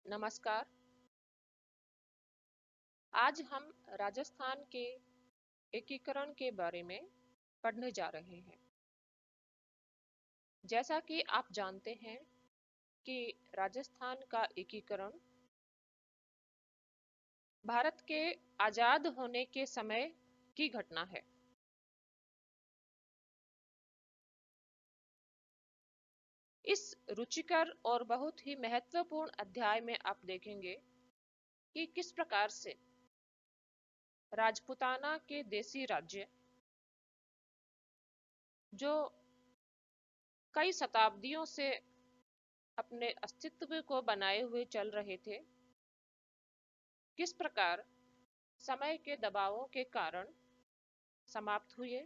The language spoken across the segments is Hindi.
नमस्कार। आज हम राजस्थान के एकीकरण के बारे में पढ़ने जा रहे हैं। जैसा कि आप जानते हैं कि राजस्थान का एकीकरण भारत के आजाद होने के समय की घटना है। इस रुचिकर और बहुत ही महत्वपूर्ण अध्याय में आप देखेंगे कि किस प्रकार से राजपूताना के देसी राज्य जो कई शताब्दियों से अपने अस्तित्व को बनाए हुए चल रहे थे, किस प्रकार समय के दबावों के कारण समाप्त हुए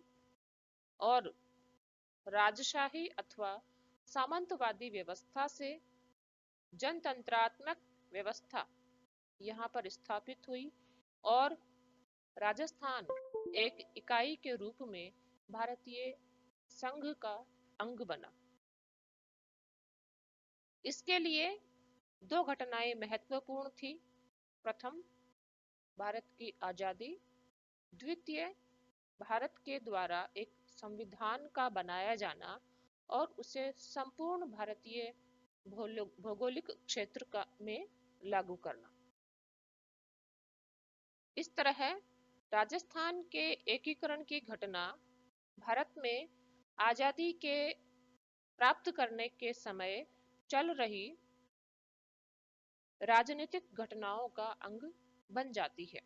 और राजशाही अथवा सामंतवादी व्यवस्था से जनतंत्रात्मक व्यवस्था यहाँ पर स्थापित हुई और राजस्थान एक इकाई के रूप में भारतीय संघ का अंग बना। इसके लिए दो घटनाएं महत्वपूर्ण थी। प्रथम, भारत की आजादी। द्वितीय, भारत के द्वारा एक संविधान का बनाया जाना और उसे संपूर्ण भारतीय भौगोलिक क्षेत्र में लागू करना। इस तरह राजस्थान के एकीकरण की घटना भारत में आजादी के प्राप्त करने के समय चल रही राजनीतिक घटनाओं का अंग बन जाती है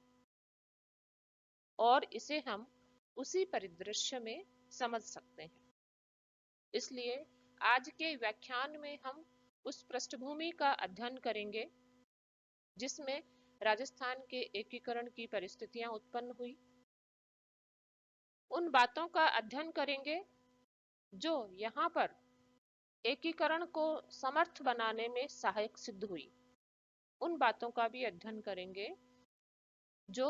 और इसे हम उसी परिदृश्य में समझ सकते हैं। इसलिए आज के व्याख्यान में हम उस पृष्ठभूमि का अध्ययन करेंगे जिसमें राजस्थान के एकीकरण की परिस्थितियां उत्पन्न हुई। उन बातों का अध्ययन करेंगे जो यहाँ पर एकीकरण को समर्थ बनाने में सहायक सिद्ध हुई। उन बातों का भी अध्ययन करेंगे जो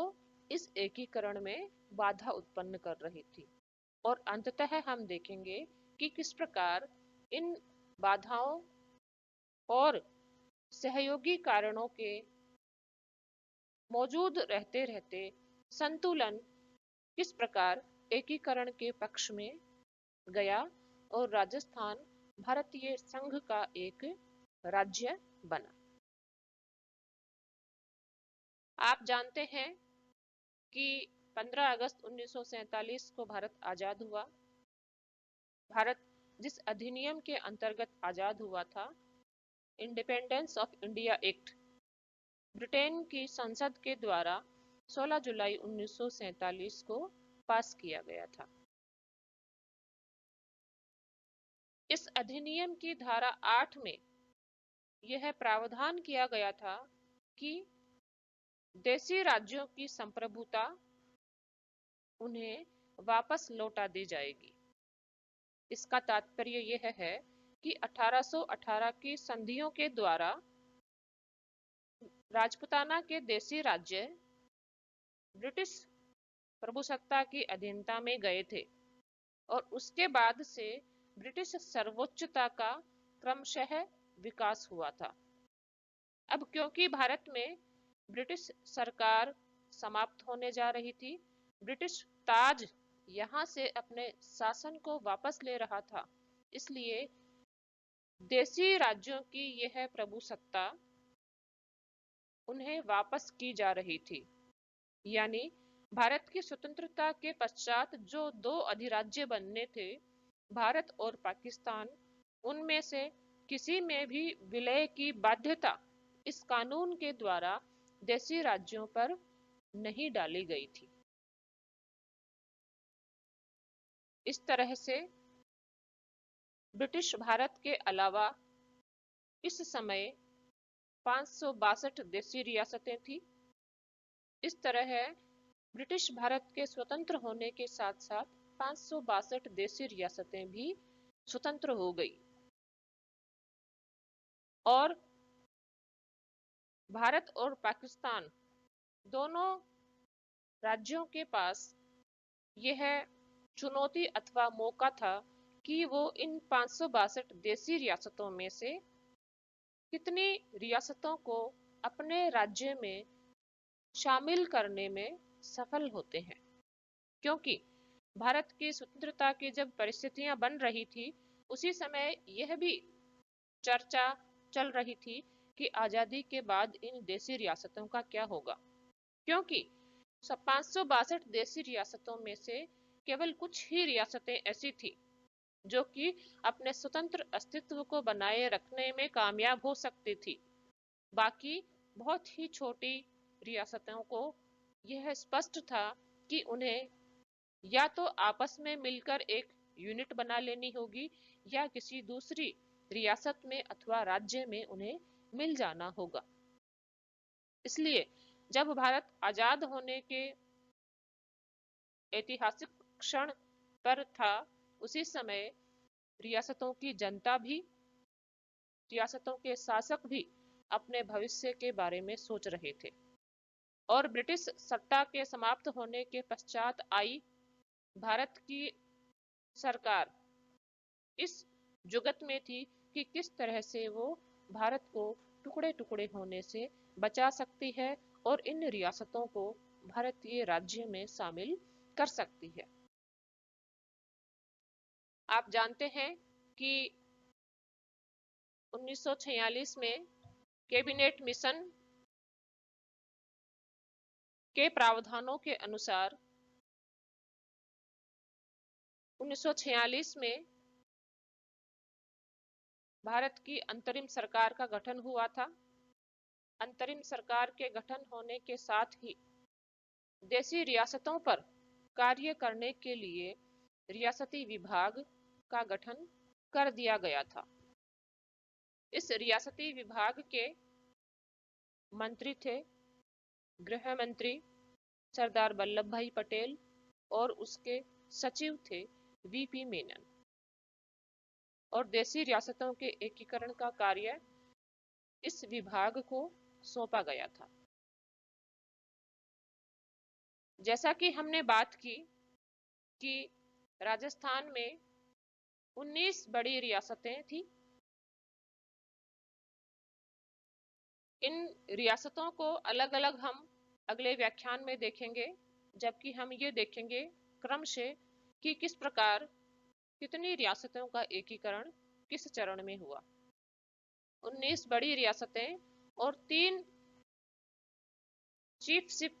इस एकीकरण में बाधा उत्पन्न कर रही थी और अंततः हम देखेंगे कि किस प्रकार इन बाधाओं और सहयोगी कारणों के मौजूद रहते रहते संतुलन किस प्रकार एकीकरण के पक्ष में गया और राजस्थान भारतीय संघ का एक राज्य बना। आप जानते हैं कि 15 अगस्त 1947 को भारत आजाद हुआ। भारत जिस अधिनियम के अंतर्गत आजाद हुआ था, independence of India act, Britain की संसद के द्वारा 16 जुलाई 1947 को पास किया गया था। इस अधिनियम की धारा 8 में यह प्रावधान किया गया था कि देशी राज्यों की संप्रभुता उन्हें वापस लौटा दी जाएगी। इसका तात्पर्य यह है कि 1818 की संधियों के द्वारा राजपूताना के देशी राज्य ब्रिटिश प्रभुसत्ता की अधीनता में गए थे और उसके बाद से ब्रिटिश सर्वोच्चता का क्रमशः विकास हुआ था। अब क्योंकि भारत में ब्रिटिश सरकार समाप्त होने जा रही थी, ब्रिटिश ताज यहाँ से अपने शासन को वापस ले रहा था, इसलिए देशी राज्यों की यह प्रभुसत्ता उन्हें वापस की जा रही थी। यानी भारत की स्वतंत्रता के पश्चात जो दो अधिराज्य बनने थे, भारत और पाकिस्तान, उनमें से किसी में भी विलय की बाध्यता इस कानून के द्वारा देशी राज्यों पर नहीं डाली गई थी। इस तरह से ब्रिटिश भारत के अलावा इस समय 562 देशी रियासतें थी। इस तरह ब्रिटिश भारत के स्वतंत्र होने के साथ साथ 562 देशी रियासतें भी स्वतंत्र हो गई और भारत और पाकिस्तान दोनों राज्यों के पास यह चुनौती अथवा मौका था कि वो इन 562 देशी रियासतों में से कितनी रियासतों को अपने राज्य में शामिल करने में सफल होते हैं, क्योंकि भारत की स्वतंत्रता की जब परिस्थितियां बन रही थी, उसी समय यह भी चर्चा चल रही थी कि आजादी के बाद इन देशी रियासतों का क्या होगा, क्योंकि 562 देशी रियासतों में से केवल कुछ ही रियासतें ऐसी थी जो कि अपने स्वतंत्र अस्तित्व को बनाए रखने में कामयाब हो सकती थी। बाकी बहुत ही छोटी रियासतों को यह स्पष्ट था कि उन्हें या तो आपस में मिलकर एक यूनिट बना लेनी होगी या किसी दूसरी रियासत में अथवा राज्य में उन्हें मिल जाना होगा। इसलिए जब भारत आजाद होने के ऐतिहासिक क्षण पर था, उसी समय रियासतों की जनता भी, रियासतों के शासक भी अपने भविष्य के बारे में सोच रहे थे। और ब्रिटिश सत्ता के समाप्त होने के पश्चात आई भारत की सरकार इस जुगत में थी कि किस तरह से वो भारत को टुकड़े टुकड़े होने से बचा सकती है और इन रियासतों को भारतीय राज्य में शामिल कर सकती है। आप जानते हैं कि 1946 में कैबिनेट मिशन के प्रावधानों के अनुसार 1946 में भारत की अंतरिम सरकार का गठन हुआ था। अंतरिम सरकार के गठन होने के साथ ही देशी रियासतों पर कार्य करने के लिए रियासती विभाग का गठन कर दिया गया था। इस रियासती विभाग के मंत्री थे गृह मंत्री सरदार वल्लभ भाई पटेल और उसके सचिव थे वीपी मेनन। और देशी रियासतों के एकीकरण का कार्य इस विभाग को सौंपा गया था। जैसा कि हमने बात की कि राजस्थान में 19 बड़ी रियासतें थी। इन रियासतों को अलग अलग हम अगले व्याख्यान में देखेंगे, जबकि हम ये देखेंगे क्रमशः कि किस प्रकार कितनी रियासतों का एकीकरण किस चरण में हुआ। 19 बड़ी रियासतें और 3 चीफशिप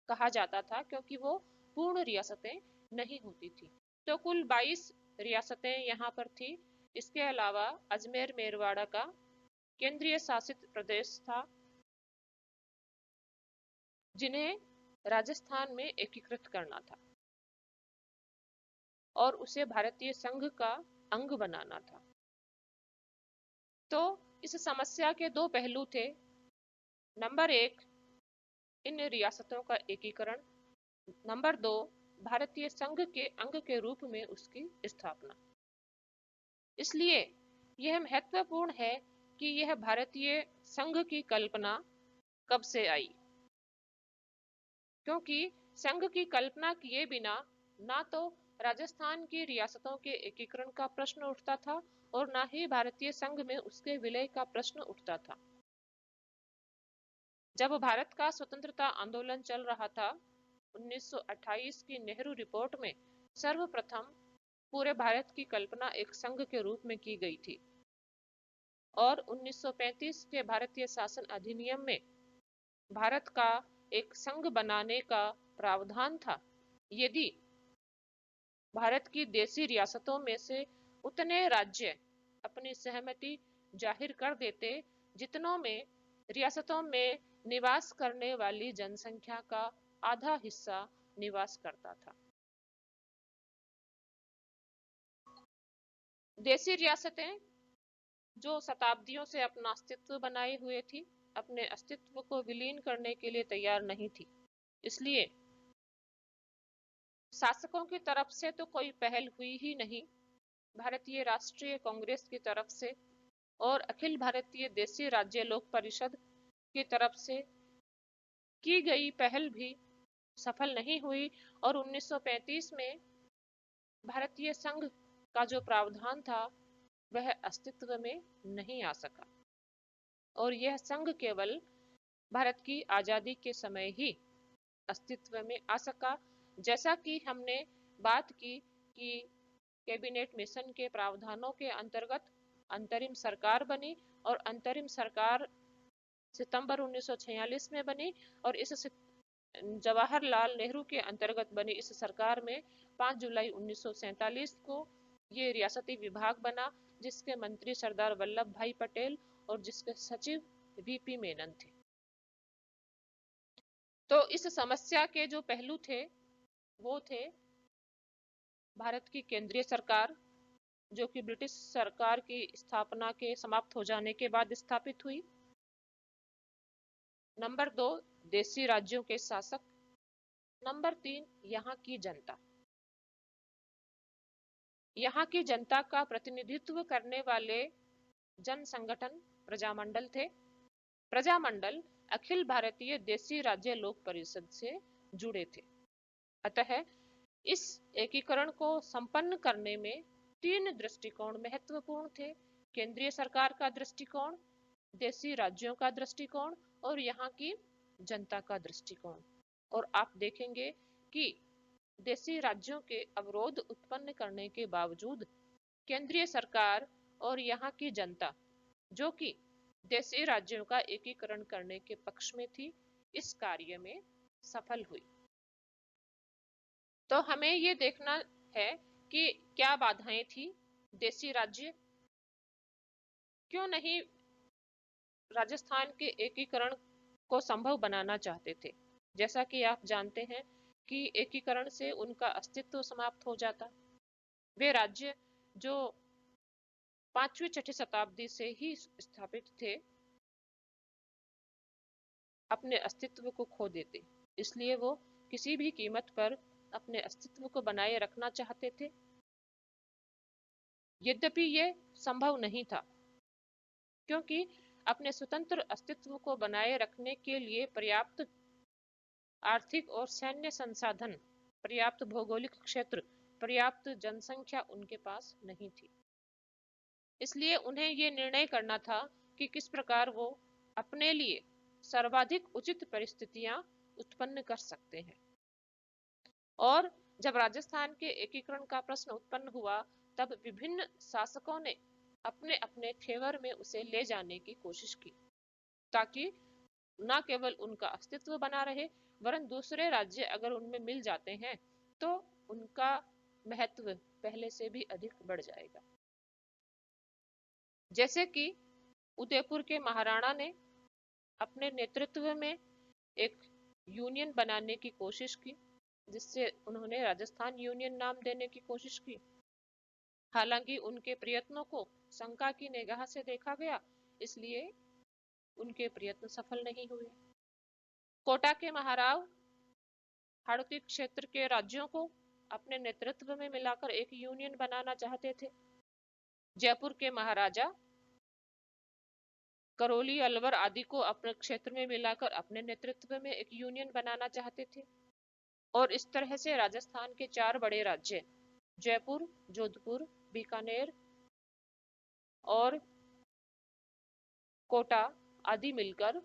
कहा जाता था, क्योंकि वो पूर्ण रियासतें नहीं होती थी। तो कुल 22 रियासतें यहाँ पर थी। इसके अलावा अजमेर मेरवाड़ा का केंद्रीय शासित प्रदेश था, जिन्हें राजस्थान में एकीकृत करना था और उसे भारतीय संघ का अंग बनाना था। तो इस समस्या के दो पहलू थे। नंबर 1, इन रियासतों का एकीकरण। नंबर 2, भारतीय संघ के अंग के रूप में उसकी स्थापना। इसलिए यह महत्वपूर्ण है कि यह भारतीय संघ की कल्पना कब से आई, क्योंकि संघ की कल्पना किए बिना ना तो राजस्थान की रियासतों के एकीकरण का प्रश्न उठता था और ना ही भारतीय संघ में उसके विलय का प्रश्न उठता था। जब भारत का स्वतंत्रता आंदोलन चल रहा था, 1928 की नेहरू रिपोर्ट में सर्वप्रथम पूरे भारत की कल्पना एक संघ के रूप में की गई थी और 1935 के भारतीय शासन अधिनियम में भारत का एक संघ बनाने का प्रावधान था। यदि भारत की देशी रियासतों में से उतने राज्य अपनी सहमति जाहिर कर देते जितनों में रियासतों में निवास करने वाली जनसंख्या का आधा हिस्सा निवास करता था। देशी रियासतें जो शताब्दियों से अपना अस्तित्व बनाए हुए थी, अपने अस्तित्व को विलीन करने के लिए तैयार नहीं थी। इसलिए शासकों की तरफ से तो कोई पहल हुई ही नहीं। भारतीय राष्ट्रीय कांग्रेस की तरफ से और अखिल भारतीय देशी राज्य लोक परिषद की तरफ से की गई पहल भी सफल नहीं हुई और 1935 में भारतीय संघ का जो प्रावधान था वह अस्तित्व में नहीं आ सका। और यह संघ केवल भारत की आजादी के समय ही अस्तित्व में आ सका। जैसा कि हमने बात की कि कैबिनेट मिशन के प्रावधानों के अंतर्गत अंतरिम सरकार बनी और अंतरिम सरकार सितंबर 1946 में बनी और इस जवाहरलाल नेहरू के अंतर्गत बनी इस सरकार में 5 जुलाई 1947 को ये रियासती विभाग बना, जिसके मंत्री सरदार वल्लभ भाई पटेल और जिसके सचिव वीपी मेनन थे। तो इस समस्या के जो पहलू थे वो थे भारत की केंद्रीय सरकार, जो कि ब्रिटिश सरकार की स्थापना के समाप्त हो जाने के बाद स्थापित हुई। नंबर 2, देशी राज्यों के शासक। नंबर 3, यहाँ की जनता। यहाँ की जनता का प्रतिनिधित्व करने वाले जन संगठन प्रजामंडल थे। प्रजामंडल अखिल भारतीय देशी राज्य लोक परिषद से जुड़े थे। अतः इस एकीकरण को संपन्न करने में 3 दृष्टिकोण महत्वपूर्ण थे: केंद्रीय सरकार का दृष्टिकोण, देशी राज्यों का दृष्टिकोण और यहाँ की जनता का दृष्टिकोण। और आप देखेंगे कि देशी राज्यों के अवरोध उत्पन्न करने के बावजूद केंद्रीय सरकार और यहाँ की जनता, जो कि देशी राज्यों का एकीकरण करने के पक्ष में थी, इस कार्य में सफल हुई। तो हमें ये देखना है कि क्या बाधाएं थी। देशी राज्य क्यों नहीं राजस्थान के एकीकरण को संभव बनाना चाहते थे। जैसा कि आप जानते हैं कि एकीकरण से उनका अस्तित्व समाप्त हो जाता। वे राज्य जो 5वीं 6वीं शताब्दी से ही स्थापित थे अपने अस्तित्व को खो देते, इसलिए वो किसी भी कीमत पर अपने अस्तित्व को बनाए रखना चाहते थे। यद्यपि ये संभव नहीं था, क्योंकि अपने स्वतंत्र अस्तित्व को बनाए रखने के लिए पर्याप्त आर्थिक और सैन्य संसाधन, पर्याप्त भौगोलिक क्षेत्र, पर्याप्त जनसंख्या उनके पास नहीं थी। इसलिए उन्हें ये निर्णय करना था कि किस प्रकार वो अपने लिए सर्वाधिक उचित परिस्थितियां उत्पन्न कर सकते हैं। और जब राजस्थान के एकीकरण का प्रश्न उत्पन्न हुआ, तब विभिन्न शासकों ने अपने अपने फेवर में उसे ले जाने की कोशिश की, ताकि न केवल उनका अस्तित्व बना रहे, वरन दूसरे राज्य अगर उनमें मिल जाते हैं तो उनका महत्व पहले से भी अधिक बढ़ जाएगा। जैसे कि उदयपुर के महाराणा ने अपने नेतृत्व में एक यूनियन बनाने की कोशिश की, जिससे उन्होंने राजस्थान यूनियन नाम देने की कोशिश की। हालांकि उनके प्रयत्नों को शंका की निगाह से देखा गया, इसलिए उनके प्रयत्न सफल नहीं हुए। कोटा के महाराव हाड़ौती क्षेत्र के राज्यों को अपने नेतृत्व में मिलाकर एक यूनियन बनाना चाहते थे। जयपुर के महाराजा करौली, अलवर आदि को अपने क्षेत्र में मिलाकर अपने नेतृत्व में एक यूनियन बनाना चाहते थे। और इस तरह से राजस्थान के 4 बड़े राज्य जयपुर, जोधपुर, बीकानेर और कोटा आदि मिलकर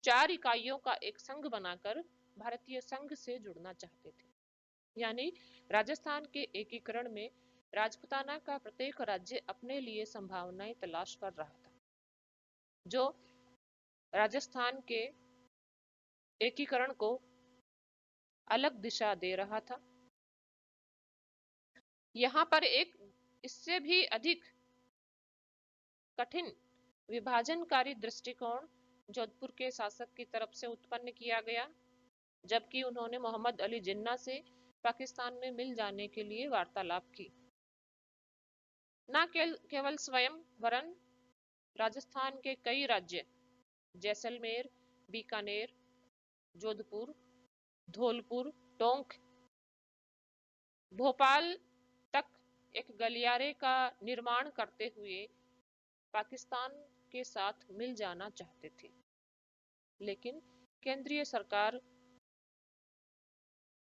4 इकाइयों का एक संघ बनाकर भारतीय संघ से जुड़ना चाहते थे। यानी राजस्थान के एकीकरण में राजपुताना का प्रत्येक राज्य अपने लिए संभावनाएं तलाश कर रहा था, जो राजस्थान के एकीकरण को अलग दिशा दे रहा था। यहाँ पर एक इससे भी अधिक कठिन विभाजनकारी दृष्टिकोण जोधपुर के शासक की तरफ से उत्पन्न किया गया, जबकि उन्होंने मोहम्मद अली जिन्ना से पाकिस्तान में मिल जाने के लिए वार्तालाप की। न केवल स्वयं वरन राजस्थान के कई राज्य जैसलमेर, बीकानेर, जोधपुर, धौलपुर, टोंक, भोपाल तक एक गलियारे का निर्माण करते हुए पाकिस्तान के साथ मिल जाना चाहते थे। लेकिन केंद्रीय सरकार,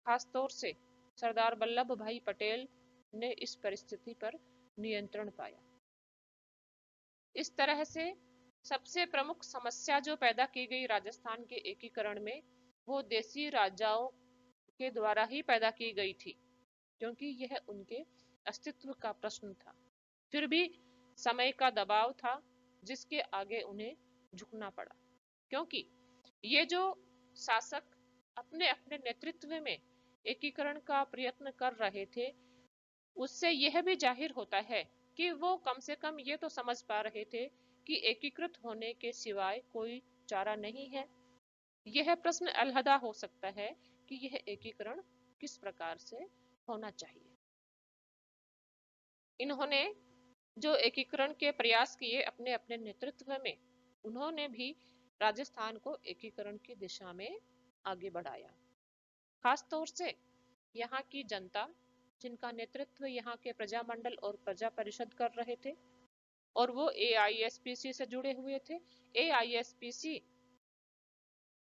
खासतौर से सरदार वल्लभ भाई पटेल ने इस परिस्थिति पर नियंत्रण पाया। इस तरह से सबसे प्रमुख समस्या जो पैदा की गई राजस्थान के एकीकरण में, वो देसी राजाओं के द्वारा ही पैदा की गई थी, क्योंकि यह उनके अस्तित्व का प्रश्न था। फिर भी समय का दबाव था जिसके आगे उन्हें झुकना पड़ा, क्योंकि ये जो शासक अपने अपने नेतृत्व में एकीकरण का प्रयत्न कर रहे थे, उससे यह भी जाहिर होता है कि वो कम से कम ये तो समझ पा रहे थे कि एकीकृत होने के सिवाय कोई चारा नहीं है। यह प्रश्न अलहदा हो सकता है कि यह एकीकरण किस प्रकार से होना चाहिए। इन्होंने जो एकीकरण के प्रयास किए अपने अपने नेतृत्व में, उन्होंने भी राजस्थान को एकीकरण की दिशा में आगे बढ़ाया। खास तौर से यहाँ की जनता, जिनका नेतृत्व यहाँ के प्रजामंडल और प्रजा परिषद कर रहे थे, और वो AISPC से जुड़े हुए थे। AISPC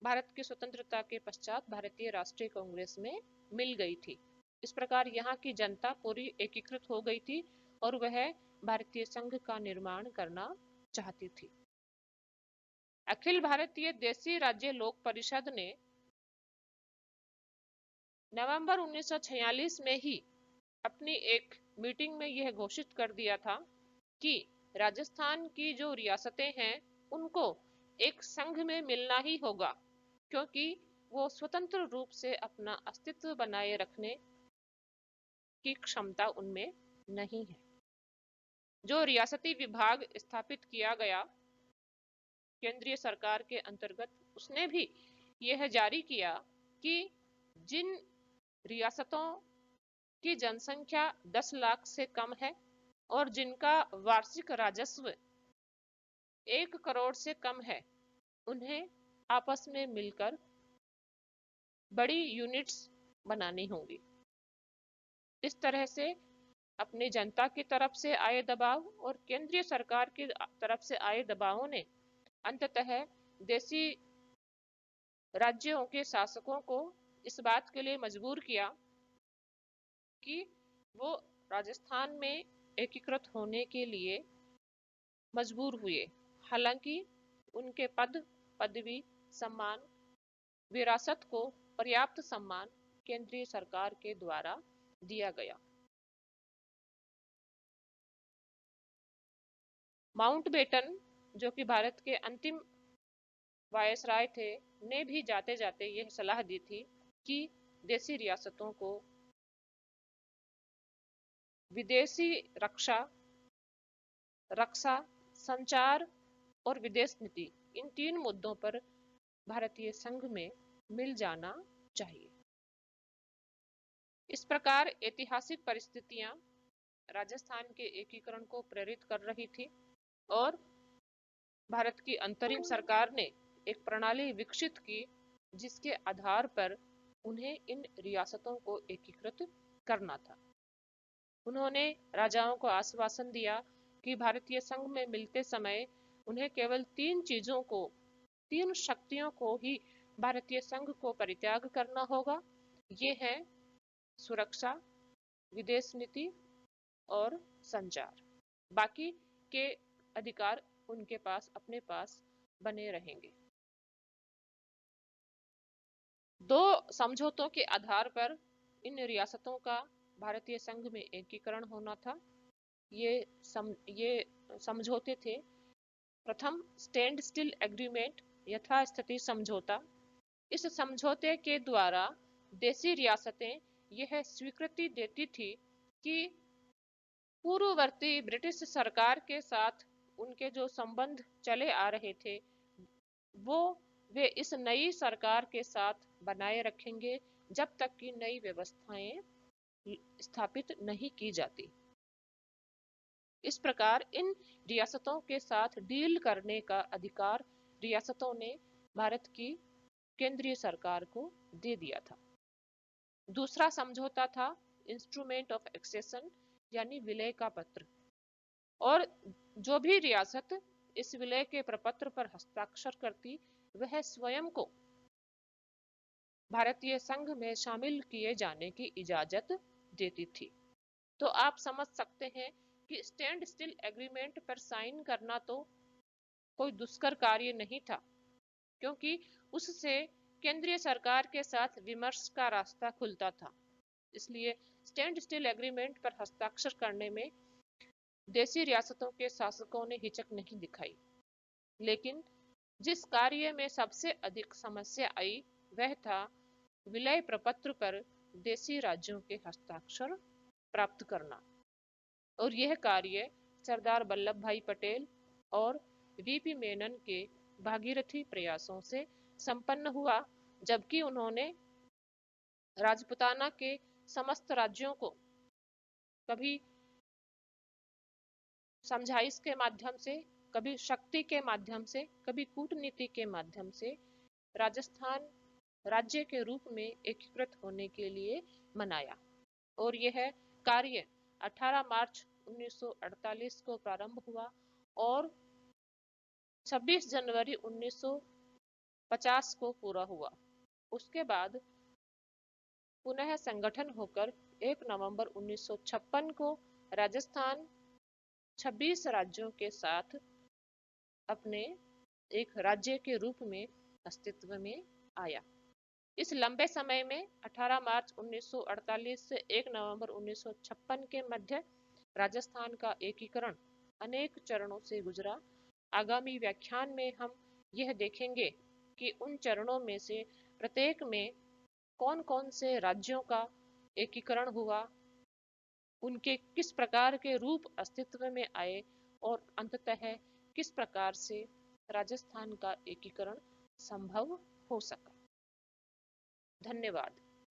भारत की स्वतंत्रता के पश्चात भारतीय राष्ट्रीय कांग्रेस में मिल गई थी। इस प्रकार यहाँ की जनता पूरी एकीकृत हो गई थी और वह भारतीय संघ का निर्माण करना चाहती थी। अखिल भारतीय देसी राज्य लोक परिषद ने नवंबर 1946 में ही अपनी एक मीटिंग में यह घोषित कर दिया था कि राजस्थान की जो रियासतें हैं उनको एक संघ में मिलना ही होगा, क्योंकि वो स्वतंत्र रूप से अपना अस्तित्व बनाए रखने की क्षमता उनमें नहीं है। जो रियासती विभाग स्थापित किया गया केंद्रीय सरकार के अंतर्गत, उसने भी यह जारी किया कि जिन रियासतों की जनसंख्या 10 लाख से कम है और जिनका वार्षिक राजस्व 1 करोड़ से कम है, उन्हें आपस में मिलकर बड़ी यूनिट्स बनानी होंगी। इस तरह से अपनी जनता की तरफ से आए दबाव और केंद्रीय सरकार की तरफ से आए दबावों ने अंततः देसी राज्यों के शासकों को इस बात के लिए मजबूर किया कि वो राजस्थान में एकीकृत होने के लिए मजबूर हुए। हालांकि उनके पद, पदवी, सम्मान, विरासत को पर्याप्त सम्मान केंद्रीय सरकार के द्वारा दिया गया। माउंटबेटन, जो कि भारत के अंतिम वायसराय थे, ने भी जाते जाते यह सलाह दी थी कि देसी रियासतों को विदेशी रक्षा, संचार और विदेश नीति, इन 3 मुद्दों पर भारतीय संघ में मिल जाना चाहिए। इस प्रकार ऐतिहासिक परिस्थितियां राजस्थान के एकीकरण को प्रेरित कर रही थी और भारत की अंतरिम सरकार ने एक प्रणाली विकसित की जिसके आधार पर उन्हें इन रियासतों को एकीकृत करना था। उन्होंने राजाओं को आश्वासन दिया कि भारतीय संघ में मिलते समय उन्हें केवल 3 चीजों को, 3 शक्तियों को ही भारतीय संघ को परित्याग करना होगा। ये है सुरक्षा, विदेश नीति और संचार। बाकी के अधिकार उनके पास, अपने पास बने रहेंगे। 2 समझौतों के आधार पर इन रियासतों का भारतीय संघ में एकीकरण होना था। ये समझौते थे। प्रथम, स्टैंड स्टिल एग्रीमेंट, यथास्थिति समझौता। इस समझौते के द्वारा देसी रियासतें यह स्वीकृति देती थी कि पूर्ववर्ती ब्रिटिश सरकार के साथ उनके जो संबंध चले आ रहे थे, वो वे इस नई सरकार के साथ बनाए रखेंगे जब तक कि नई व्यवस्थाएं स्थापित नहीं की जाती। इस प्रकार इन रियासतों के साथ डील करने का अधिकार रियासतों ने भारत की केंद्रीय सरकार को दे दिया था। दूसरा समझौता था इंस्ट्रूमेंट ऑफ एक्सेशन, यानी विलय का पत्र। और जो भी रियासत इस विलय के प्रपत्र पर हस्ताक्षर करती, वह स्वयं को भारतीय संघ में शामिल किए जाने की इजाजत देती थी। तो आप समझ सकते हैं कि स्टैंड स्टिल एग्रीमेंट पर साइन करना तो कोई दुष्कर कार्य नहीं था, क्योंकि उससे केंद्रीय सरकार के साथ विमर्श का रास्ता खुलता था। इसलिए स्टैंड स्टिल एग्रीमेंट पर हस्ताक्षर करने में देशी रियासतों के शासकों ने हिचक नहीं दिखाई। लेकिन जिस कार्य में सबसे अधिक समस्या आई वह था विलय प्रपत्र पर देशी राज्यों के हस्ताक्षर प्राप्त करना। और यह कार्य सरदार वल्लभ भाई पटेल और वीपी मेनन के भागीरथी प्रयासों से संपन्न हुआ, जबकि उन्होंने राजपुताना के समस्त राज्यों को कभी समझाइश के माध्यम से, कभी शक्ति के माध्यम से, कभी कूटनीति के माध्यम से राजस्थान राज्य के रूप में एकीकृत होने के लिए मनाया। और यह कार्य 18 मार्च 1948 को प्रारंभ हुआ और 26 जनवरी 1950 को पूरा हुआ। उसके बाद पुनः संगठन होकर 1 नवंबर 1956 को राजस्थान 26 राज्यों के साथ अपने एक राज्य के रूप में अस्तित्व में आया। इस लंबे समय में 18 मार्च 1948 से 1 नवंबर 1956 के मध्य राजस्थान का एकीकरण अनेक चरणों से गुजरा। आगामी व्याख्यान में हम यह देखेंगे कि उन चरणों में से प्रत्येक में कौन कौन से राज्यों का एकीकरण हुआ, उनके किस प्रकार के रूप अस्तित्व में आए और अंततः किस प्रकार से राजस्थान का एकीकरण संभव हो सका। धन्यवाद।